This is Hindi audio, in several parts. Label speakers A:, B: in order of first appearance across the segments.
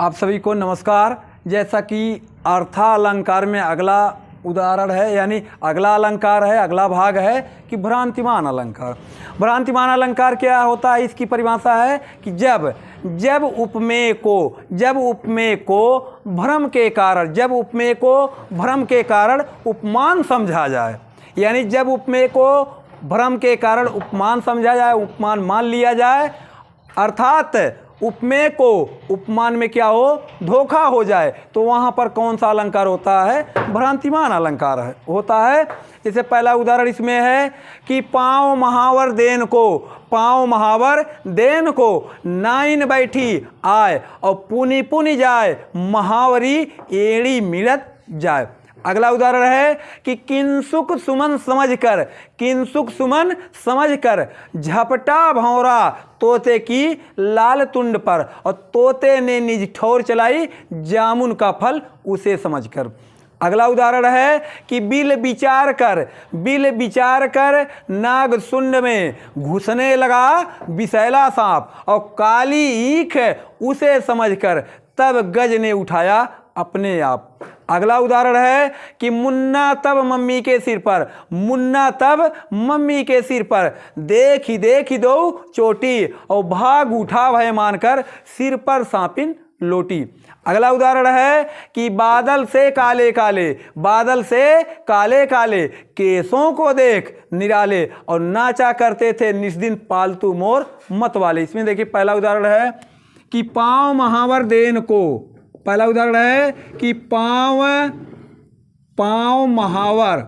A: आप सभी को नमस्कार। जैसा कि अर्थालंकार में अगला उदाहरण है, यानी अगला अलंकार है, अगला भाग है कि भ्रांतिमान अलंकार। भ्रांतिमान अलंकार क्या होता है, इसकी परिभाषा है कि जब उपमेय को भ्रम के कारण उपमान समझा जाए, यानी जब उपमेय को भ्रम के कारण उपमान समझा जाए, उपमान मान लिया जाए, अर्थात उपमेय को उपमान में क्या हो, धोखा हो जाए, तो वहाँ पर कौन सा अलंकार होता है, भ्रांतिमान अलंकार होता है। जैसे पहला उदाहरण इसमें है कि पाँव महावर देन को नाइन बैठी आए और पुनि पुनि जाए महावरी एड़ी मिलत जाए। अगला उदाहरण है कि किंसुक सुमन समझकर झपटा भौरा तोते की लाल तुंड पर, और तोते ने निज ठोर चलाई जामुन का फल उसे समझकर। अगला उदाहरण है कि बिल विचार कर नाग सुंड में घुसने लगा विषैला सांप, और काली ईख उसे समझकर तब गज ने उठाया अपने आप। अगला उदाहरण है कि मुन्ना तब मम्मी के सिर पर देखी दो चोटी, और भाग उठा भय मानकर सिर पर सांपिन लोटी। अगला उदाहरण है कि बादल से काले केसों को देख निराले, और नाचा करते थे निस्दिन पालतू मोर मत वाले। इसमें देखिए पहला उदाहरण है कि पाँव महावर देन को, पहला उदाहरण है कि पाँव महावर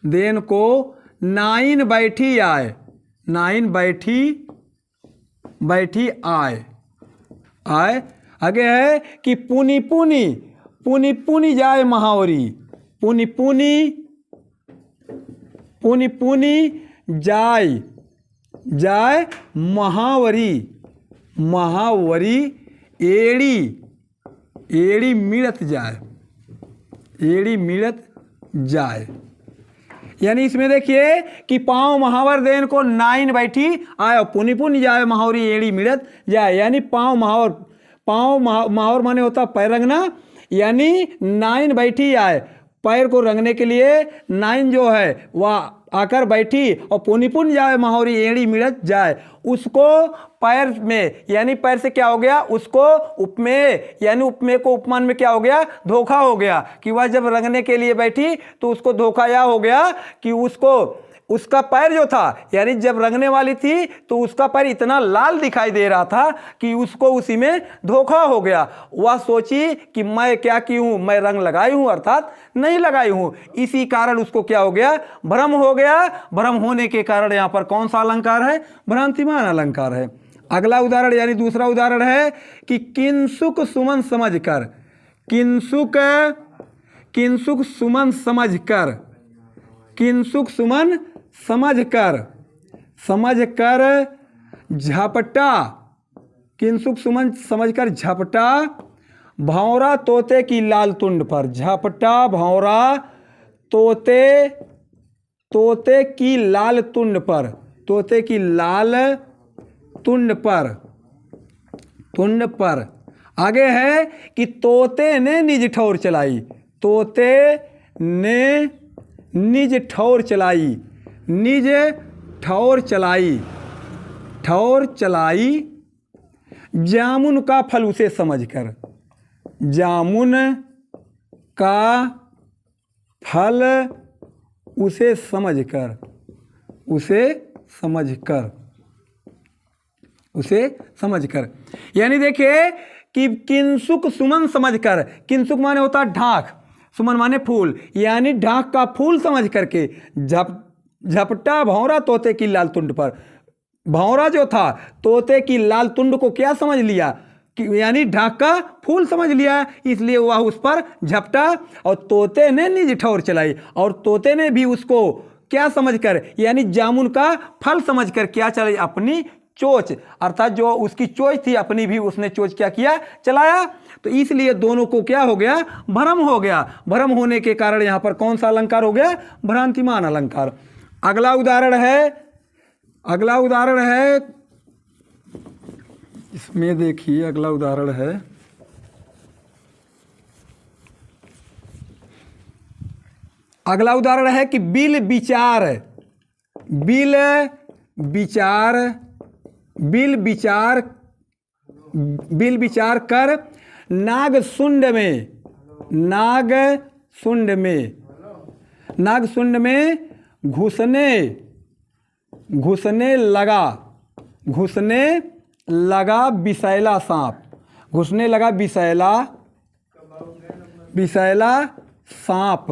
A: देन को नाइन बैठी आए। आगे है कि पुनि पुनि जाए महावरी, पुनि पुनि जाए महावरी एड़ी मिलत जाए। यानी इसमें देखिए कि पाँव महावर देन को नाइन बैठी आए और पुनि पुनि जाए महावरी एड़ी मिलत जाए। यानी पाँव महावर माने होता पैर रंगना, यानी नाइन बैठी आए, पैर को रंगने के लिए नाइन जो है वह आकर बैठी, और पुनि पुनि जाए महावरी एड़ी मिलत जाए। उसको पैर में, यानी पैर से क्या हो गया, उसको उपमेय, यानी उपमेय को उपमान में क्या हो गया, धोखा हो गया कि वह जब रंगने के लिए बैठी तो उसको धोखा यह हो गया कि उसका पैर जो था, यानी जब रंगने वाली थी तो उसका पैर इतना लाल दिखाई दे रहा था कि उसको उसी में धोखा हो गया। वह सोची कि मैं क्या की हूँ, मैं रंग लगाई हूँ, अर्थात नहीं लगाई हूँ। इसी कारण उसको क्या हो गया, भ्रम हो गया। भ्रम होने के कारण यहाँ पर कौन सा अलंकार है, भ्रांतिमान अलंकार है। अगला उदाहरण यानी दूसरा उदाहरण है कि किंसुक सुमन समझकर झपटा भौरा तोते की लाल तुंड पर, झपटा भौरा तोते की लाल तुंड पर। आगे है कि तोते ने निज ठौर चलाई जामुन का फल उसे समझकर, जामुन का फल उसे समझकर। यानी देखिए कि किंसुक सुमन समझकर, किंसुक माने होता ढाक, सुमन माने फूल, यानी ढाक का फूल समझ करके झपटा भौरा तोते की लाल तुंड पर। भौरा जो था तोते की लाल तुंड को क्या समझ लिया, यानी ढाक का फूल समझ लिया, इसलिए वह उस पर झपटा, और तोते ने निज ठौर चलाई, और तोते ने भी उसको क्या समझकर, यानी जामुन का फल समझकर क्या चलाई, अपनी चोंच, अर्थात जो उसकी चोंच थी अपनी भी उसने चोंच क्या किया, चलाया। तो इसलिए दोनों को क्या हो गया, भ्रम हो गया। भ्रम होने के कारण यहाँ पर कौन सा अलंकार हो गया, भ्रांतिमान अलंकार। अगला उदाहरण है इसमें देखिए, अगला उदाहरण है कि बिल विचार कर नागशुंड में घुसने लगा विषैला सांप।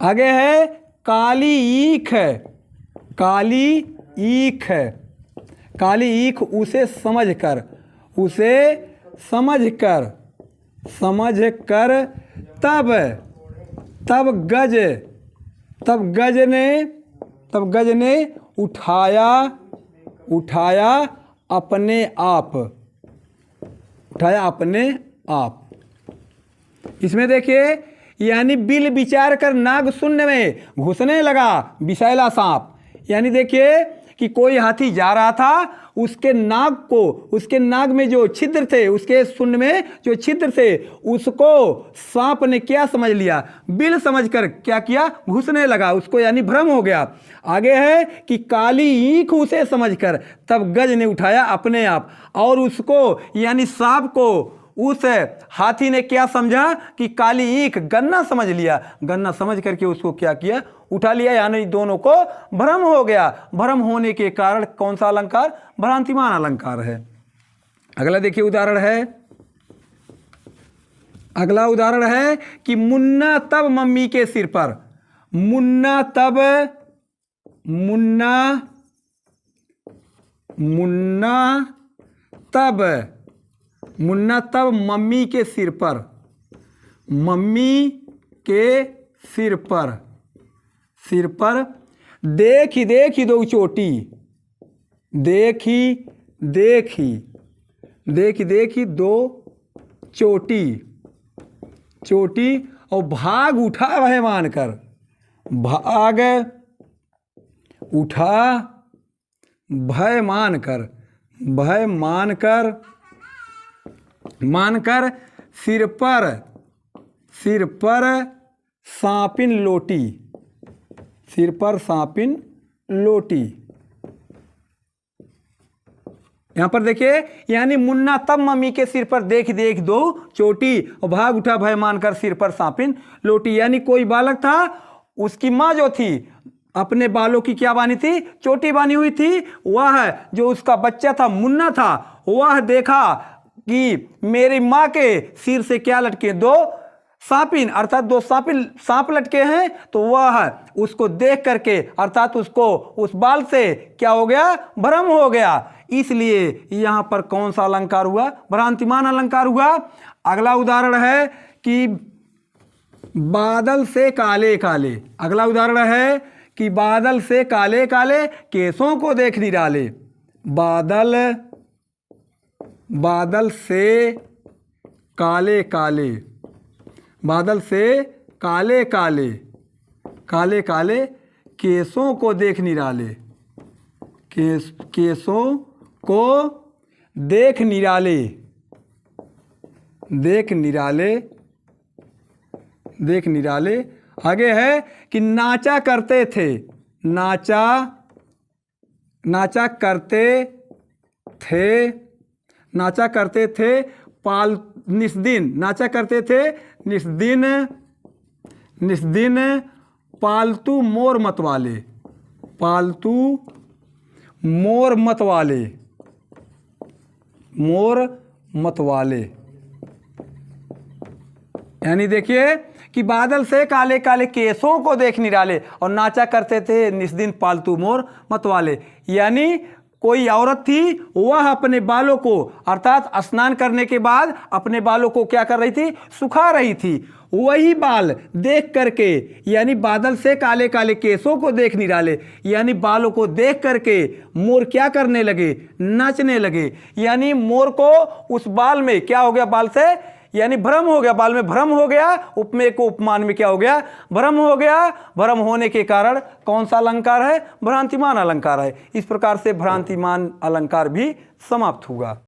A: आगे है काली ईख उसे समझ कर तब गज ने उठाया अपने आप। इसमें देखिए, यानी बिल विचार कर नागशुंड में घुसने लगा विषैला सांप। यानी देखिए कि कोई हाथी जा रहा था, उसके नाग में जो छिद्र थे, उसके शुंड में जो छिद्र थे, उसको सांप ने क्या समझ लिया, बिल समझकर क्या किया, घुसने लगा उसको, यानी भ्रम हो गया। आगे है कि काली ईख उसे समझकर तब गज ने उठाया अपने आप। और उसको यानी सांप को उस हाथी ने क्या समझा कि काली ईख गन्ना समझ लिया। गन्ना समझ करके उसको क्या किया, उठा लिया, यानी दोनों को भ्रम हो गया। भ्रम होने के कारण कौन सा अलंकार, भ्रांतिमान अलंकार है। अगला देखिए अगला उदाहरण है कि मुन्ना तब मम्मी के सिर पर, मुन्ना तब मम्मी के सिर पर देखी दो चोटी, देखी दो चोटी और भाग उठा भय मानकर सिर पर सांपिन लोटी। यहां पर देखिए, यानी मुन्ना तब मम्मी के सिर पर देख दो चोटी और भाग उठा भय मानकर सिर पर सांपिन लोटी। यानी कोई बालक था, उसकी माँ जो थी अपने बालों की क्या बानी थी, चोटी बानी हुई थी। वह जो उसका बच्चा था मुन्ना था, वह देखा कि मेरी माँ के सिर से क्या लटके, दो सांपिन अर्थात दो सांप लटके हैं। तो वह उसको देख करके अर्थात उसको उस बाल से क्या हो गया, भ्रम हो गया। इसलिए यहां पर कौन सा अलंकार हुआ, भ्रांतिमान अलंकार हुआ। अगला उदाहरण है कि बादल से काले काले। अगला उदाहरण है कि बादल से काले काले केसों को देख निराले। बादल से काले काले केसों को देख निराले। केसों को देख निराले। आगे है कि नाचा करते थे निस्दिन पालतू मोर मतवाले। यानी देखिए कि बादल से काले काले केसों को देख निराले और नाचा करते थे निस्दिन पालतू मोर मतवाले। यानी कोई औरत थी, वह अपने बालों को अर्थात स्नान करने के बाद अपने बालों को क्या कर रही थी, सुखा रही थी। वही बाल देख करके, यानी बादल से काले काले केसों को देख निराले, यानी बालों को देख करके मोर क्या करने लगे, नाचने लगे। यानी मोर को उस बाल में क्या हो गया, बाल से यानी भ्रम हो गया, बाल में भ्रम हो गया, उपमेय को उपमान में क्या हो गया, भ्रम हो गया। भ्रम होने के कारण कौन सा अलंकार है, भ्रांतिमान अलंकार है। इस प्रकार से भ्रांतिमान अलंकार भी समाप्त हुआ।